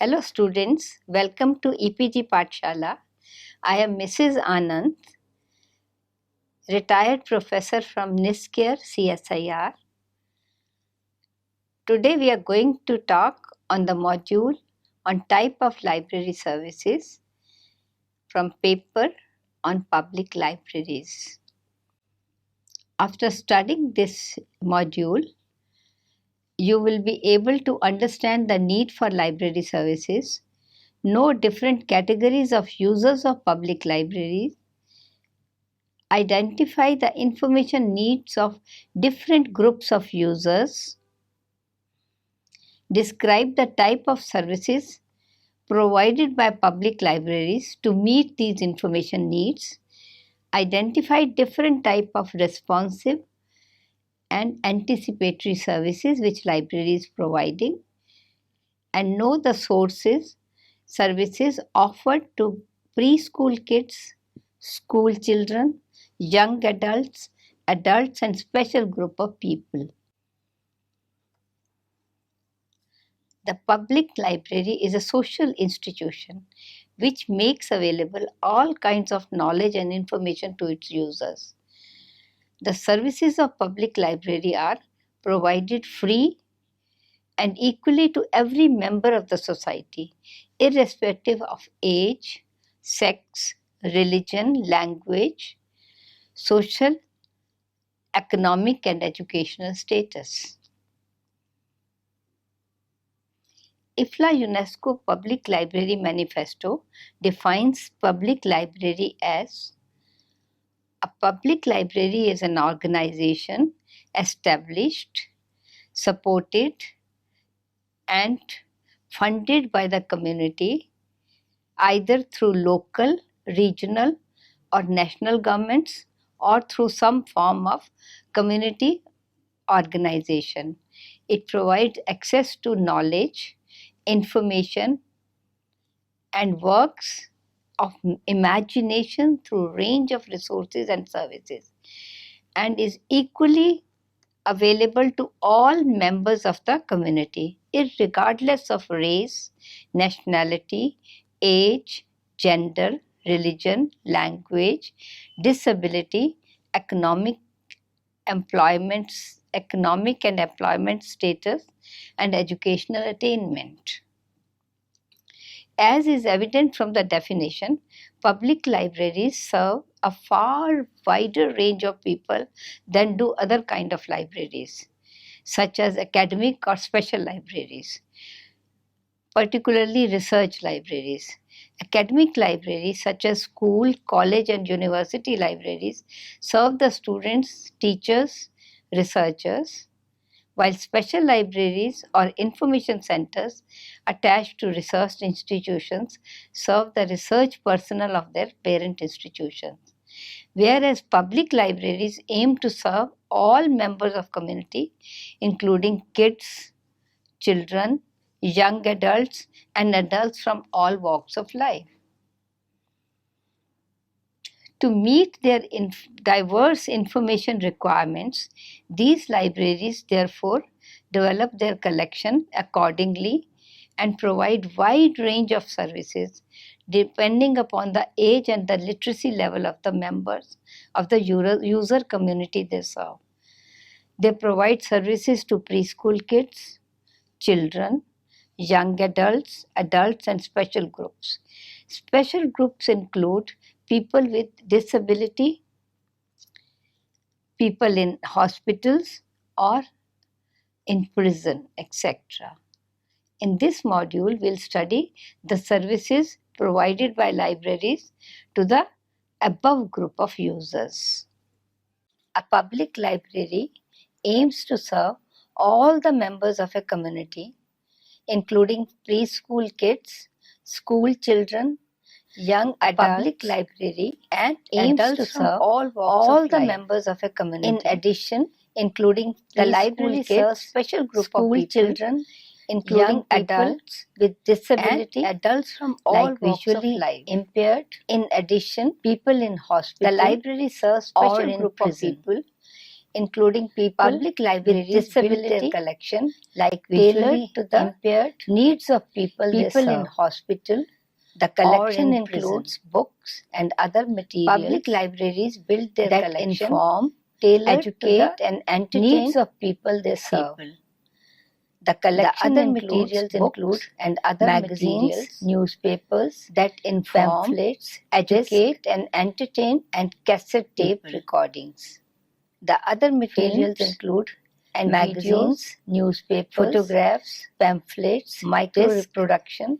Hello students, welcome to EPG Pathshala. I am Mrs. Anand, retired professor from NISCARE CSIR. Today we are going to talk on the module on type of library services from paper on public libraries. After studying this module, you will be able to understand the need for library services, know different categories of users of public libraries, identify the information needs of different groups of users, describe the type of services provided by public libraries to meet these information needs, identify different type of responsive and anticipatory services which library is providing, and know the services offered to preschool kids, school children, young adults, adults and special group of people. The public library is a social institution which makes available all kinds of knowledge and information to its users. The services of public library are provided free and equally to every member of the society, irrespective of age, sex, religion, language, social, economic and educational status. IFLA UNESCO Public Library Manifesto defines public library as a public library is an organization established, supported and funded by the community either through local, regional or national governments or through some form of community organization. It provides access to knowledge, information and works of imagination through range of resources and services, and is equally available to all members of the community, irregardless of race, nationality, age, gender, religion, language, disability, economic and employment status, and educational attainment. As is evident from the definition, public libraries serve a far wider range of people than do other kind of libraries, such as academic or special libraries, particularly research libraries. Academic libraries such as school, college and university libraries serve the students, teachers, researchers, while special libraries or information centers attached to research institutions serve the research personnel of their parent institutions. Whereas public libraries aim to serve all members of community, including kids, children, young adults, and adults from all walks of life. To meet their diverse information requirements, these libraries therefore develop their collection accordingly and provide wide range of services depending upon the age and the literacy level of the members of the user community they serve. They provide services to preschool kids, children, young adults, adults and special groups. Special groups include people with disability, people in hospitals or in prison, etc. In this module, we'll study the services provided by libraries to the above group of users. A public library aims to serve all the members of a community, including preschool kids, school children, young adults. Public library and aims to serve all the members of a community. In addition, including the library serves special group school of people, children, including adults with disability, and adults from all walks of life, impaired. In addition, people in hospital. The library serves special group of people, including people Public libraries with build their disability collection like tailored visually to the impaired needs of people they people in serve. hospital. The or collection in prison. includes books and other materials Public libraries build their that collection inform, tailored educate, to and the entertain needs of people they serve. people. The collection other includes materials books include and other magazines, materials, newspapers that inform, pamphlets, educate, and entertain, and cassette tape people. recordings. The other materials Films include and magazines, videos, newspapers, photographs, pamphlets, micro disc, reproduction,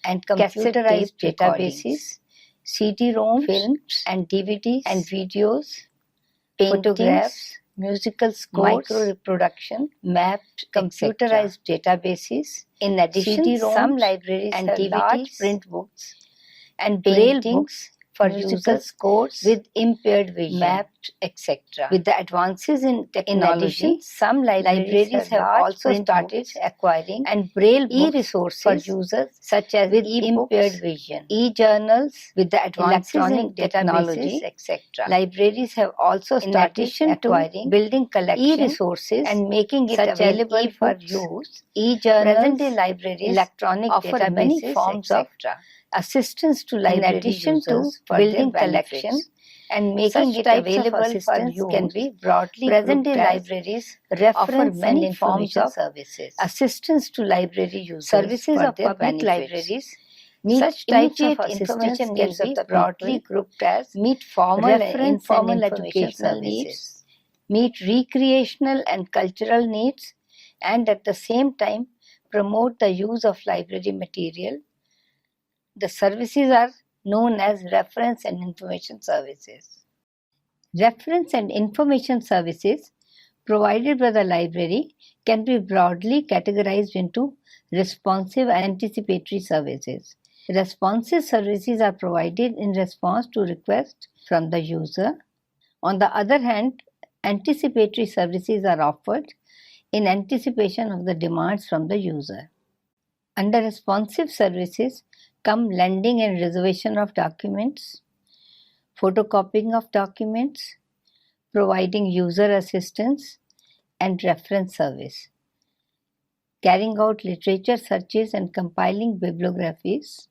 and cassette computerized tape databases, CD-ROMs, films and DVDs, and videos, photographs, photographs, musical scores, micro reproduction, maps, etc. computerized databases. In addition, CD-ROMs some libraries and have large DVDs, print books and braille paintings books for musical users scores with impaired vision. maps, etc. With the advances in In technology, addition, some libraries have large also print started books acquiring and braille books e-resources for users such as with e-books, impaired vision. e-journals, With the advances electronic in technology, databases, etc. libraries have also In started addition to acquiring building collections e-resources and making it such as available for e-books, use, e-journals, present-day libraries electronic offer many databases, forms of etc. assistance to In library addition to users for building their collection benefits. and making Such it types of available for assistance use, can be broadly present-day grouped as libraries offer reference many and forms information of services. assistance to library users Services for of their public benefits. libraries meet Such types of immediate assistance information can needs of be the broadly people, grouped as meet formal and reference informal and information educational services, needs, meet recreational and cultural needs, and at the same time promote the use of library material. The services are known as reference and information services. Reference and information services provided by the library can be broadly categorized into responsive and anticipatory services. Responsive services are provided in response to requests from the user. On the other hand, anticipatory services are offered in anticipation of the demands from the user. Under responsive services come lending and reservation of documents, photocopying of documents, providing user assistance, and reference service, carrying out literature searches and compiling bibliographies.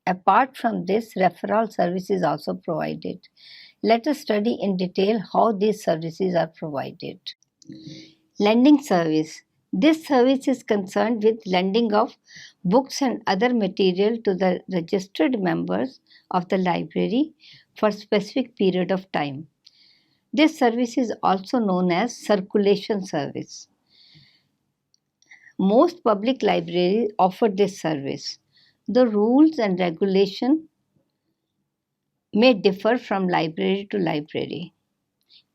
Apart from this, referral service is also provided. Let us study in detail how these services are provided. Lending service. This service is concerned with lending of books and other material to the registered members of the library for specific period of time. This service is also known as circulation service. Most public libraries offer this service. The rules and regulation may differ from library to library.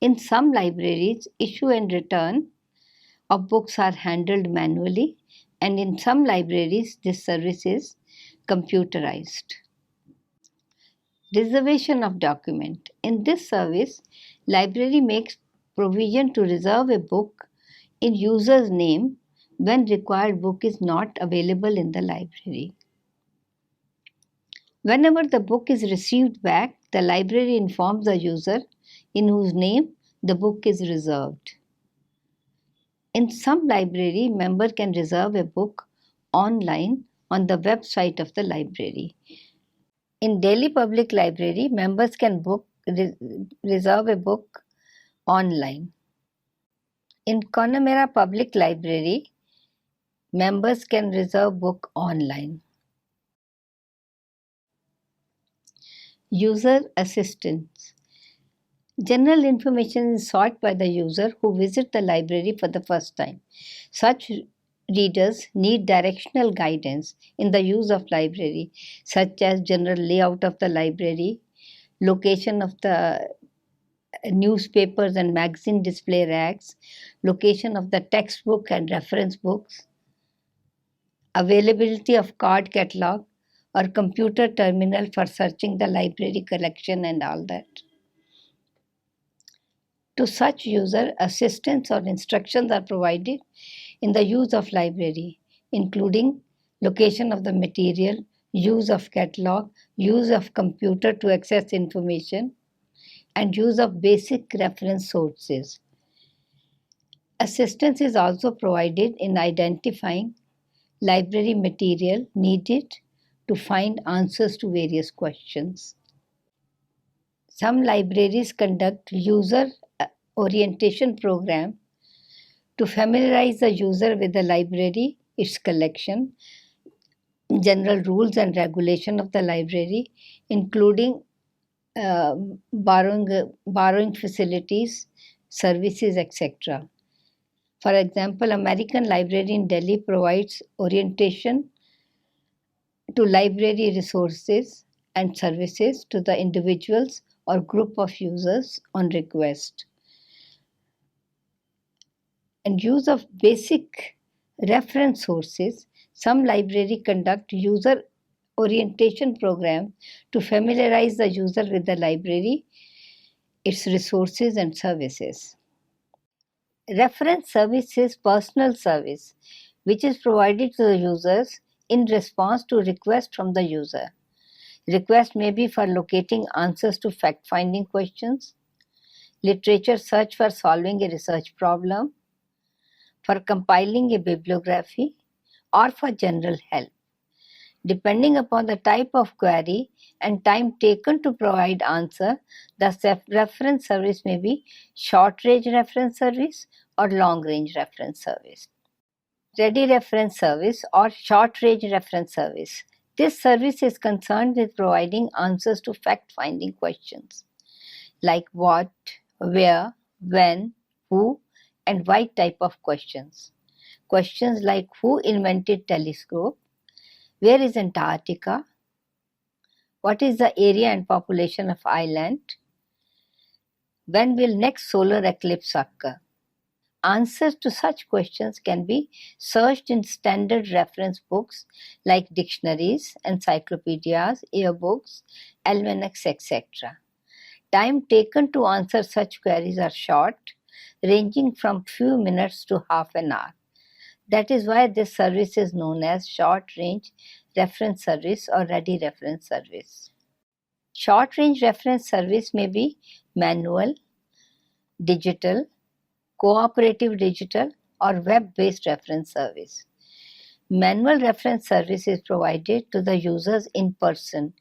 In some libraries, issue and return of books are handled manually, and in some libraries, this service is computerized. Reservation of document. In this service, library makes provision to reserve a book in user's name when required book is not available in the library. Whenever the book is received back, the library informs the user in whose name the book is reserved. In some library, member can reserve a book online on the website of the library. In Delhi Public Library, members can reserve a book online. In Connemara Public Library, members can reserve book online. User assistance. General information is sought by the user who visit the library for the first time. Such readers need directional guidance in the use of library, such as general layout of the library, location of the newspapers and magazine display racks, location of the textbook and reference books, availability of card catalog or computer terminal for searching the library collection and all that. To such user, assistance or instructions are provided in the use of library, including location of the material, use of catalog, use of computer to access information, and use of basic reference sources. Assistance is also provided in identifying library material needed to find answers to various questions. Some libraries conduct user orientation program to familiarize the user with the library, its collection, general rules and regulation of the library, including uh, borrowing facilities, services, etc. For example, American Library in Delhi provides orientation to library resources and services to the individuals or group of users on request. And use of basic reference sources, some library conduct user orientation program to familiarize the user with the library, its resources and services. Reference service is personal service which is provided to the users in response to request from the user. Request may be for locating answers to fact-finding questions, literature search for solving a research problem, for compiling a bibliography, or for general help. Depending upon the type of query and time taken to provide answer, the reference service may be short-range reference service or long-range reference service. Ready reference service or short-range reference service. This service is concerned with providing answers to fact-finding questions like what, where, when, who, and why type of questions. Questions like who invented telescope, where is Antarctica, what is the area and population of island, when will next solar eclipse occur. Answers to such questions can be searched in standard reference books like dictionaries, encyclopedias, yearbooks, almanacs, etc. Time taken to answer such queries are short, ranging from few minutes to half an hour. That is why this service is known as short-range reference service or ready reference service. Short-range reference service may be manual, digital, cooperative digital, or web-based reference service. Manual reference service is provided to the users in person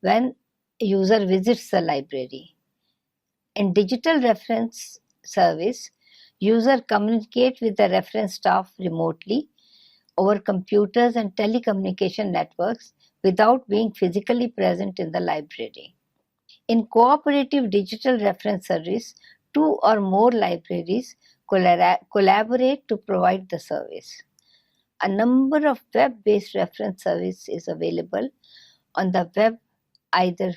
when user visits the library. In digital reference service, user communicate with the reference staff remotely over computers and telecommunication networks without being physically present in the library. In cooperative digital reference service, two or more libraries collaborate to provide the service. A number of web-based reference service is available on the web, either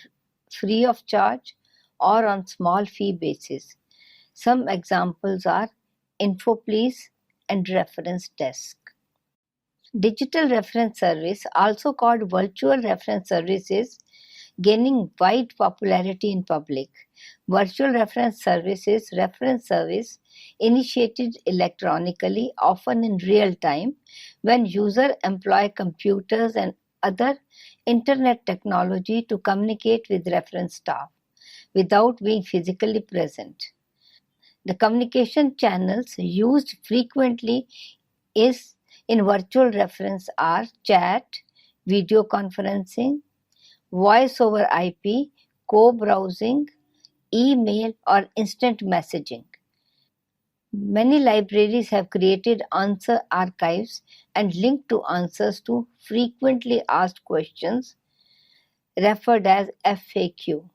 free of charge or on small fee basis. Some examples are InfoPlease and Reference Desk. Digital reference service, also called virtual reference service, is gaining wide popularity in public. Virtual reference service is reference service initiated electronically, often in real time, when users employ computers and other internet technology to communicate with reference staff without being physically present. The communication channels used frequently is in virtual reference are chat, video conferencing, voice over IP, co-browsing, email, or instant messaging. Many libraries have created answer archives and link to answers to frequently asked questions, referred as FAQ.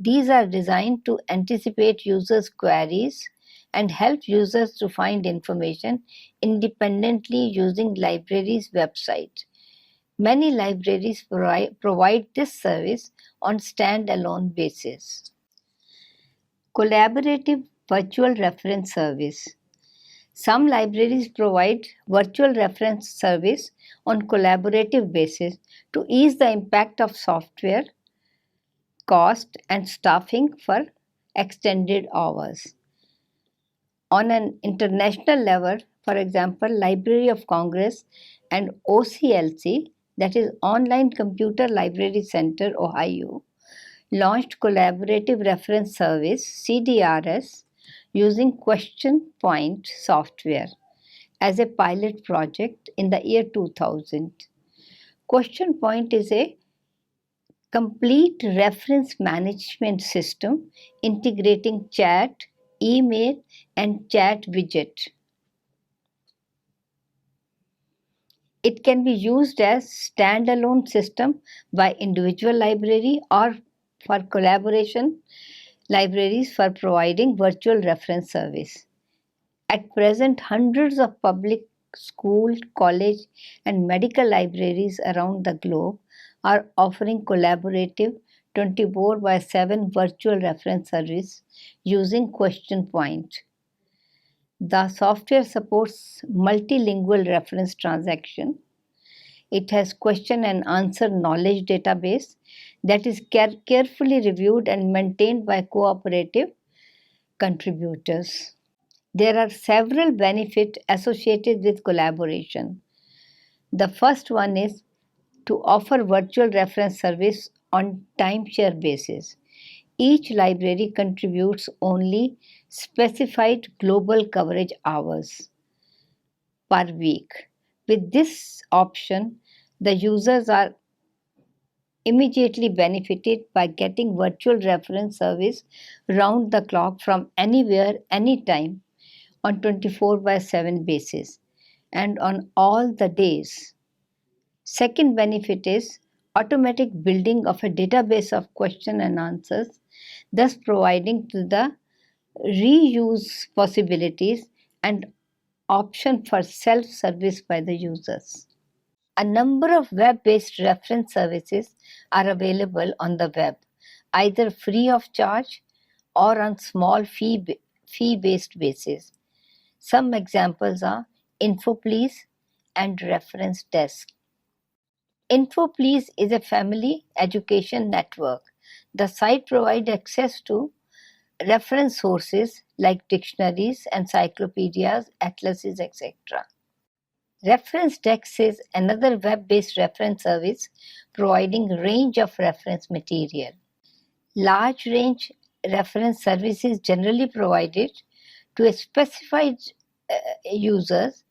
These are designed to anticipate users' queries and help users to find information independently using libraries' website. Many libraries provide this service on stand-alone basis. Collaborative virtual reference service. Some libraries provide virtual reference service on collaborative basis to ease the impact of software cost and staffing for extended hours. On an international level, for example, Library of Congress and OCLC, that is Online Computer Library Center, Ohio, launched Collaborative Reference Service, CDRS, using Question Point software as a pilot project in the year 2000. Question Point is a complete reference management system integrating chat, email, and chat widget. It can be used as standalone system by individual library or for collaboration libraries for providing virtual reference service. At present, hundreds of public school, college, and medical libraries around the globe are offering collaborative 24 by 7 virtual reference service using Question Point. The software supports multilingual reference transaction. It has question and answer knowledge database that is carefully reviewed and maintained by cooperative contributors. There are several benefits associated with collaboration. The first one is to offer virtual reference service on timeshare basis. Each library contributes only specified global coverage hours per week. With this option, the users are immediately benefited by getting virtual reference service round the clock from anywhere, anytime on 24 by 7 basis and on all the days. Second benefit is automatic building of a database of question and answers, thus providing to the reuse possibilities and option for self-service by the users. A number of web-based reference services are available on the web, either free of charge or on small fee-based basis. Some examples are InfoPlease and Reference Desk. InfoPlease is a family education network. The site provides access to reference sources like dictionaries, encyclopedias, atlases, etc. Reference Desk is another web-based reference service providing range of reference material. Large range reference service is generally provided to a specified users,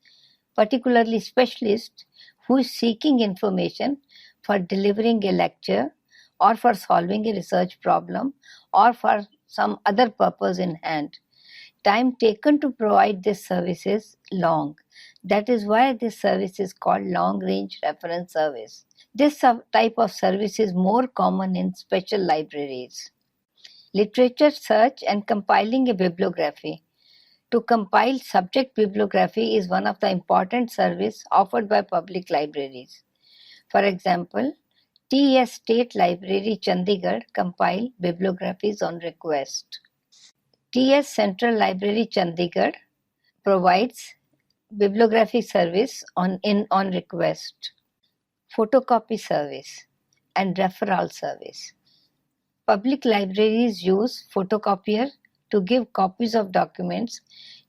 particularly specialists who is seeking information for delivering a lecture or for solving a research problem or for some other purpose in hand. Time taken to provide this service is long. That is why this service is called long range reference service. This type of service is more common in special libraries. Literature search and compiling a bibliography. To compile subject bibliography is one of the important services offered by public libraries. For example, TS State Library Chandigarh compile bibliographies on request. TS Central Library Chandigarh provides bibliography service on request, photocopy service, and referral service. Public libraries use photocopier to give copies of documents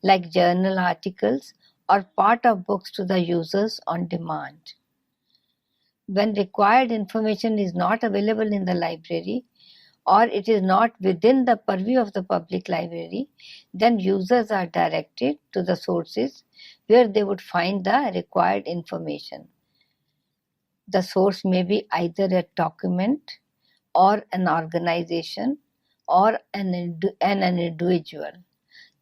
like journal articles or part of books to the users on demand. When required information is not available in the library or it is not within the purview of the public library, then users are directed to the sources where they would find the required information. The source may be either a document or an organization or an individual.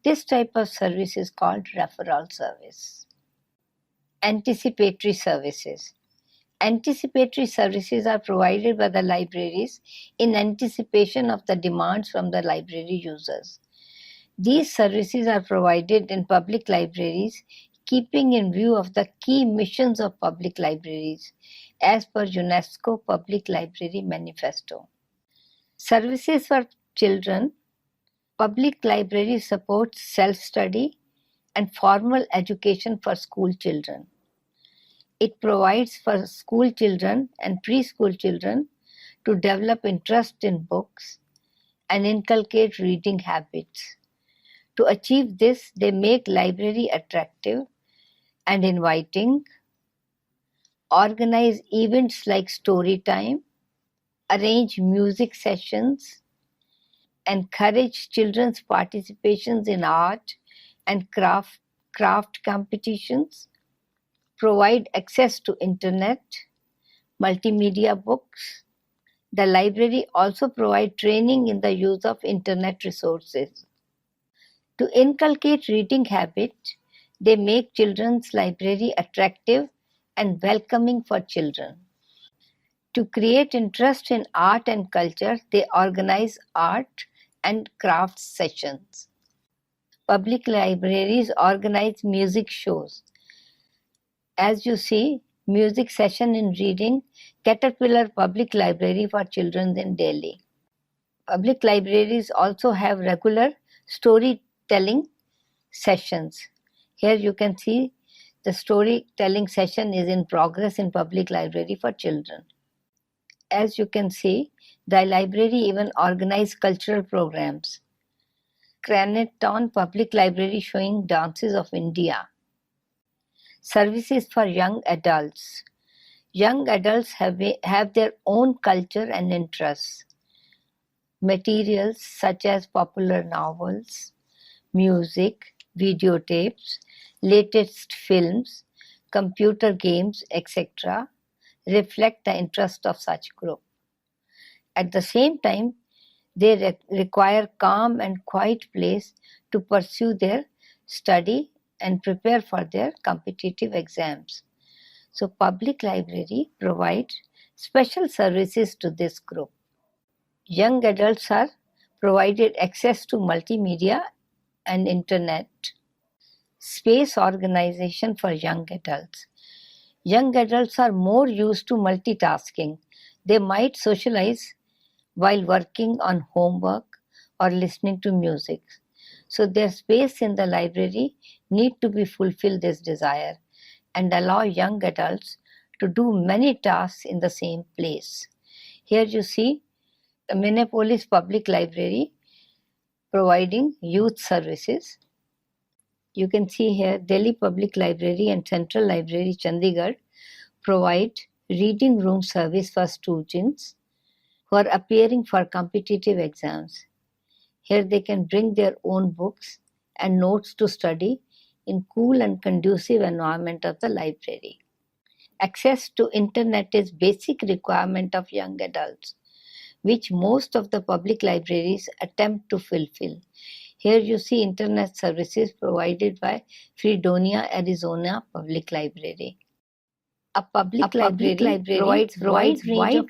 This type of service is called referral service. Anticipatory services. Anticipatory services are provided by the libraries in anticipation of the demands from the library users. These services are provided in public libraries, keeping in view of the key missions of public libraries as per UNESCO Public Library Manifesto. Services for children. Public libraries support self-study and formal education for school children. It provides for school children and preschool children to develop interest in books and inculcate reading habits. To achieve this, they make library attractive and inviting, organize events like story time, arrange music sessions, encourage children's participations in art and craft competitions, provide access to internet, multimedia books. The library also provides training in the use of internet resources. To inculcate reading habit, they make children's library attractive and welcoming for children. To create interest in art and culture, they organize art and crafts sessions. Public libraries organize music shows. As you see, music session in reading, Caterpillar Public Library for children in Delhi. Public libraries also have regular storytelling sessions. Here you can see the storytelling session is in progress in Public Library for children. As you can see, the library even organizes cultural programs. Cranetown Public Library showing dances of India. Services for young adults. Young adults have their own culture and interests. Materials such as popular novels, music, videotapes, latest films, computer games, etc. reflect the interest of such group. At the same time, they require calm and quiet place to pursue their study and prepare for their competitive exams. So public library provides special services to this group. Young adults are provided access to multimedia and internet. Space organization for young adults. Young adults are more used to multitasking. They might socialize while working on homework or listening to music. So their space in the library need to be fulfill this desire and allow young adults to do many tasks in the same place. Here you see the Minneapolis Public Library providing youth services. You can see here Delhi Public Library and Central Library Chandigarh provide reading room service for students who are appearing for competitive exams. Here they can bring their own books and notes to study in cool and conducive environment of the library. Access to internet is basic requirement of young adults, which most of the public libraries attempt to fulfill. Here you see internet services provided by Fredonia, Arizona Public Library. A public library provides wide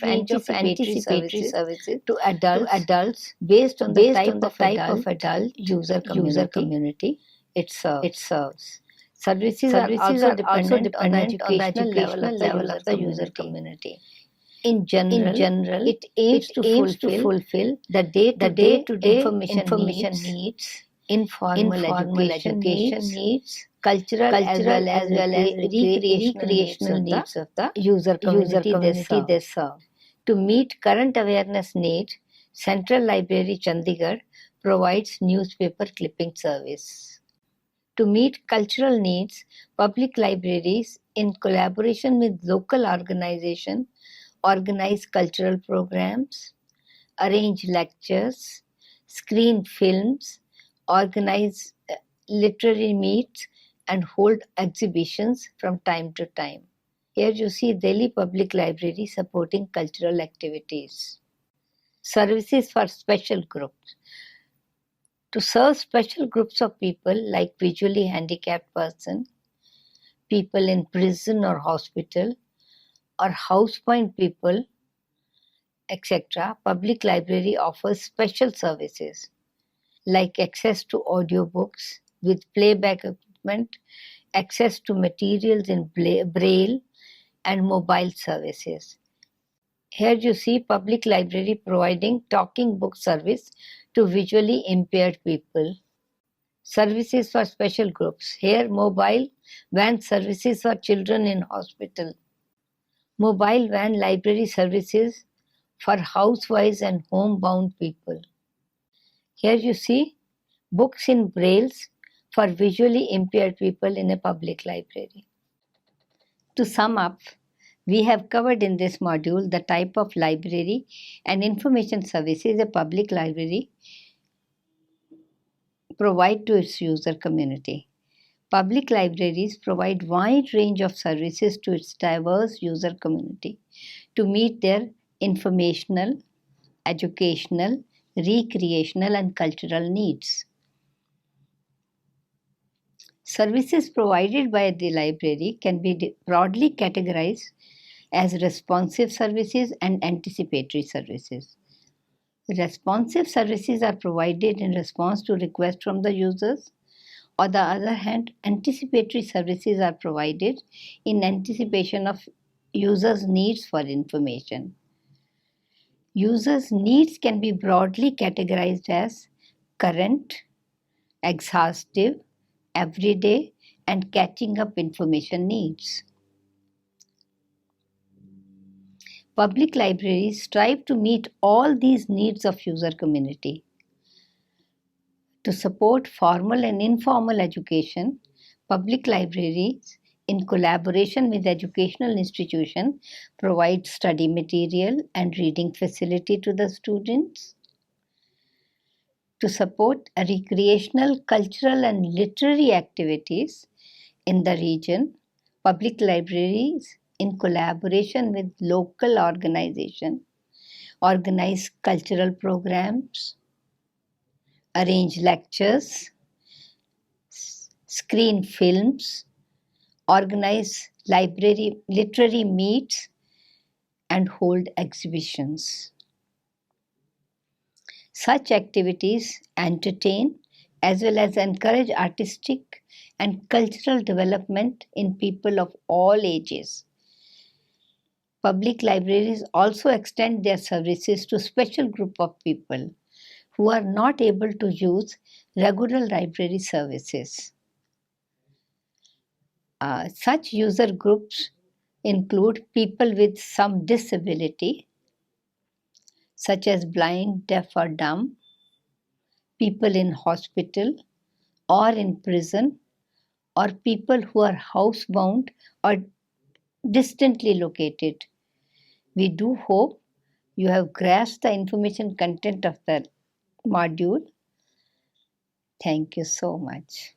range of anticipatory services to adults based on the type of adult user community it serves. Services are also dependent on the educational level of the user community. In general, it aims to fulfill the day-to-day information needs, informal education needs, cultural as well as recreational needs of the user community they serve. To meet current awareness needs, Central Library Chandigarh provides newspaper clipping service. To meet cultural needs, public libraries, in collaboration with local organizations, organize cultural programs, arrange lectures, screen films, organize literary meets, and hold exhibitions from time to time. Here you see Delhi Public Library supporting cultural activities. Services for special groups. To serve special groups of people like visually handicapped persons, people in prison or hospital, or housebound people, etc., public library offers special services like access to audiobooks with playback equipment, access to materials in braille, and mobile services. Here you see public library providing talking book service to visually impaired people. Services for special groups. Here mobile van services for children in hospital. Mobile van library services for housewives and homebound people. Here you see books in brailles for visually impaired people in a public library. To sum up, We have covered in this module the type of library and information services a public library provide to its user community. Public libraries provide wide range of services to its diverse user community to meet their informational, educational, recreational and cultural needs. Services provided by the library can be broadly categorized as responsive services and anticipatory services. Responsive services are provided in response to requests from the users. On the other hand, anticipatory services are provided in anticipation of users' needs for information. Users' needs can be broadly categorized as current, exhaustive, everyday, and catching up information needs. Public libraries strive to meet all these needs of user community. To support formal and informal education, public libraries, in collaboration with educational institutions, provide study material and reading facility to the students. To support recreational, cultural, and literary activities in the region, public libraries, in collaboration with local organizations, organize cultural programs, arrange lectures, screen films, organize literary meets, and hold exhibitions. Such activities entertain as well as encourage artistic and cultural development in people of all ages. Public libraries also extend their services to special group of people who are not able to use regular library services. Such user groups include people with some disability, such as blind, deaf, or dumb, people in hospital or in prison, or people who are housebound or distantly located. We do hope you have grasped the information content of the module. Thank you so much.